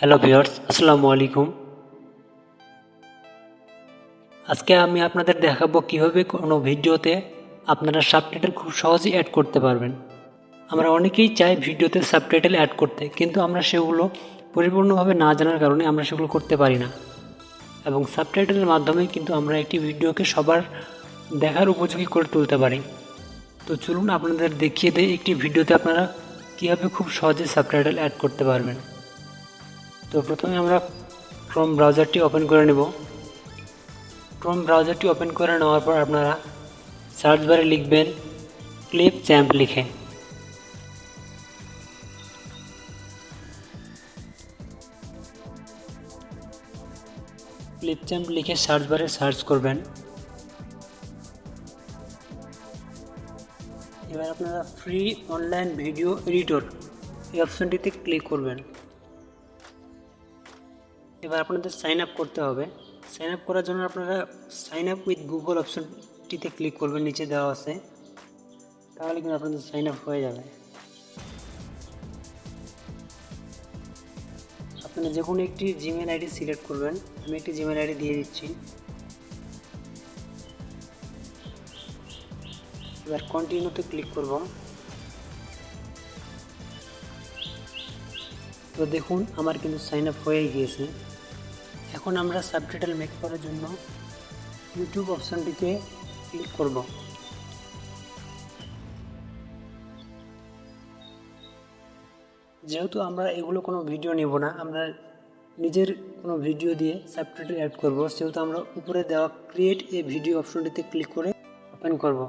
Hello viewers, আসসালামু আলাইকুম। আজকে আমি আপনাদের দেখাবো কিভাবে কোনো ভিডিওতে আপনারা সাবটাইটেল খুব সহজেই অ্যাড করতে পারবেন। আমরা অনেকেই চাই ভিডিওতে সাবটাইটেল অ্যাড করতে, কিন্তু আমরা সেগুলো পরিপূর্ণভাবে না জানার কারণে আমরা সেগুলো করতে পারি না। এবং সাবটাইটেলের মাধ্যমে কিন্তু আমরা একটি ভিডিওকে সবার দেখার উপযোগী করে তুলতে পারি। তো চলুন আপনাদের দেখিয়ে দেই একটি ভিডিওতে আপনারা কীভাবে খুব সহজে সাবটাইটেল অ্যাড করতে পারবেন। তো প্রথমে আমরা ক্রোম ব্রাউজারটি ওপেন করে নেব। ক্রোম ব্রাউজারটি ওপেন করে নেওয়ার পর আপনারা সার্চ বারে লিখবেন ক্লিপচ্যাম্প লিখে। ক্লিপচ্যাম্প লিখে সার্চ বারে সার্চ করবেন। এবার আপনারা ফ্রি অনলাইন ভিডিও এডিটর এই অপশনটিতে ক্লিক করবেন। এবার আপনাদের সাইন আপ করতে হবে। সাইন আপ করার জন্য আপনারা সাইন আপ উইথ গুগল অপশনটিতে ক্লিক করবেন, নিচে দেওয়া আছে, তাহলে কিন্তু আপনাদের সাইন আপ হয়ে যাবে। আপনারা যে কোনো একটি জিমেল আইডি সিলেক্ট করবেন। আমি একটি জিমেল আইডি দিয়ে দিচ্ছি। এবার কন্টিনিউতে ক্লিক করব। তো দেখুন আমার কিন্তু সাইন আপ হয়ে গিয়েছে। এখন আমরা সাবটাইটেল মেক করার জন্য ইউটিউব অপশনটিতে ক্লিক করব। যেহেতু আমরা এগুলো কোনো ভিডিও নেব না, আমরা নিজের কোনো ভিডিও দিয়ে সাবটাইটেল অ্যাড করব, সেহেতু আমরা উপরে দেওয়া ক্রিয়েট এ ভিডিও অপশনটিতে ক্লিক করে ওপেন করব।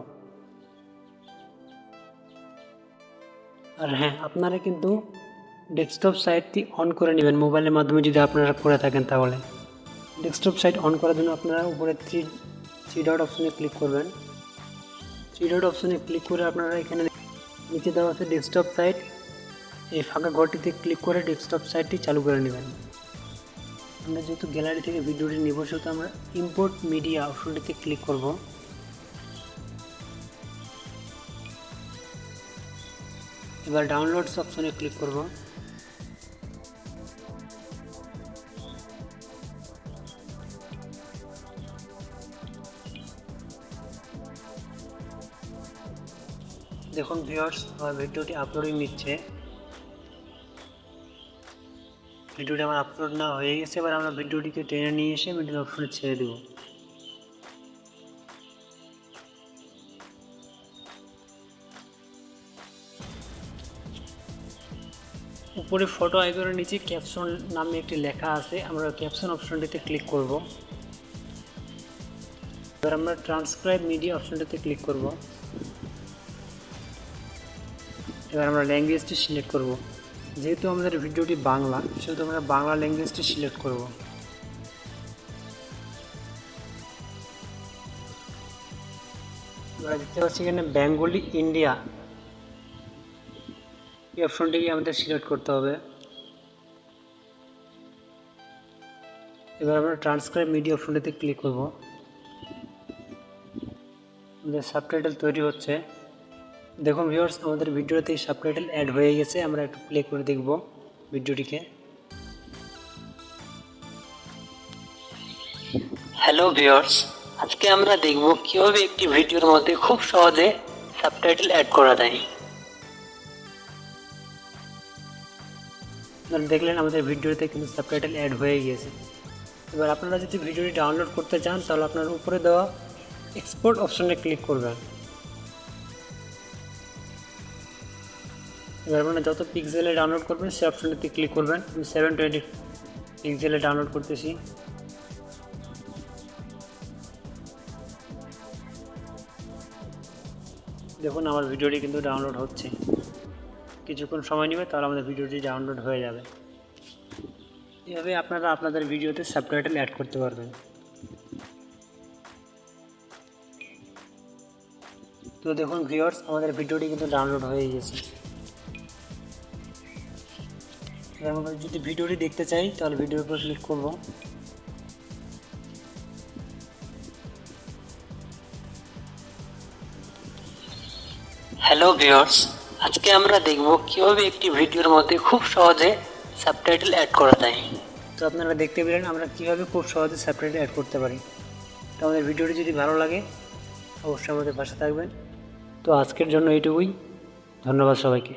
আর হ্যাঁ, আপনারা কিন্তু ডেস্কটপ সাইটটি অন করে নেবেন মোবাইলের মাধ্যমে যদি আপনারা করে থাকেন। তাহলে ডেস্কটপ সাইট অন করার জন্য আপনারা উপরে থ্রি ডট অপশনে ক্লিক করবেন। থ্রি ডট অপশনে ক্লিক করে আপনারা এখানে নিচে দেওয়া আছে ডেস্কটপ সাইট, এই ফাঁকা ঘরটিতে ক্লিক করে ডেস্কটপ সাইটটি চালু করে নেবেন। আমরা যেহেতু গ্যালারি থেকে ভিডিওটি নিব, সেহেতু আমরা ইম্পোর্ট মিডিয়া অপশনটিতে ক্লিক করব। এবার ডাউনলোডস অপশনে ক্লিক করব। দেখুন ভিউয়ার্স, আমার ভিডিওটি আপলোডিং নিচ্ছে। ভিডিওটি আমার আপলোড না হয়ে গেছে। এবার আমরা ভিডিওটিকে টেনে নিয়ে এসে মিডল অপশনে ছেড়ে দেব। উপরে ফটো আইকনের নিচে ক্যাপশন নামে একটি লেখা আছে, আমরা ক্যাপশন অপশনটিতে ক্লিক করব। এবার আমরা ট্রান্সক্রাইব মিডিয়া অপশনটিতে ক্লিক করব। এবার আমরা ল্যাঙ্গুয়েজটি সিলেক্ট করব। যেহেতু আমাদের ভিডিওটি বাংলা, সেহেতু আমরা বাংলা ল্যাঙ্গুয়েজটি সিলেক্ট করব। আমরা দেখতে পাচ্ছি এখানে বেঙ্গলি ইন্ডিয়া এই অপশনটিকে আমাদের সিলেক্ট করতে হবে। এবার আমরা ট্রান্সক্রাইব মিডিয়া অপশনটিতে ক্লিক করব। আমাদের সাবটাইটেল তৈরি হচ্ছে। দেখুন ভিউয়ার্স, আমাদের ভিডিওতে সাবটাইটেল অ্যাড হয়ে গেছে। আমরা একটু প্লে করে দেখব ভিডিওটিকে। হ্যালো ভিউয়ার্স, আজকে আমরা দেখব কিভাবে একটি ভিডিওর মধ্যে খুব সহজে সাবটাইটেল অ্যাড করা যায়। আপনারা দেখলেন আমাদের ভিডিওতে কিন্তু সাবটাইটেল অ্যাড হয়ে গিয়েছে। এবার আপনারা যদি ভিডিওটি ডাউনলোড করতে চান, তাহলে আপনার উপরে দেওয়া এক্সপোর্ট অপশনে ক্লিক করবেন। এবার আপনারা যত পিক্সেলে ডাউনলোড করবেন সেই অপশনটিতে ক্লিক করবেন। আমি 720 পিক্সেলে ডাউনলোড করতেছি। দেখুন আমার ভিডিওটি কিন্তু ডাউনলোড হচ্ছে। কিছুক্ষণ সময় নেবে, তাহলে আমাদের ভিডিওটি ডাউনলোড হয়ে যাবে। এভাবে আপনারা আপনাদের ভিডিওতে সাবটাইটেল অ্যাড করতে পারবেন। তো দেখুন ভিউয়ার্স, আমাদের ভিডিওটি কিন্তু ডাউনলোড হয়ে গেছে। আমরা যদি ভিডিওটি দেখতে চাই, তাহলে ভিডিওর উপর ক্লিক করব। হ্যালো ভিউয়ার্স, আজকে আমরা দেখব কিভাবে একটি ভিডিওর মধ্যে খুব সহজে সাবটাইটেল অ্যাড করা যায়। তো আপনারা দেখতে পেলেন আমরা কীভাবে খুব সহজে সাবটাইটেল অ্যাড করতে পারি। তো আমাদের ভিডিওটি যদি ভালো লাগে অবশ্যই আমাদের পাশে থাকবেন। তো আজকের জন্য এইটুকুই, ধন্যবাদ সবাইকে।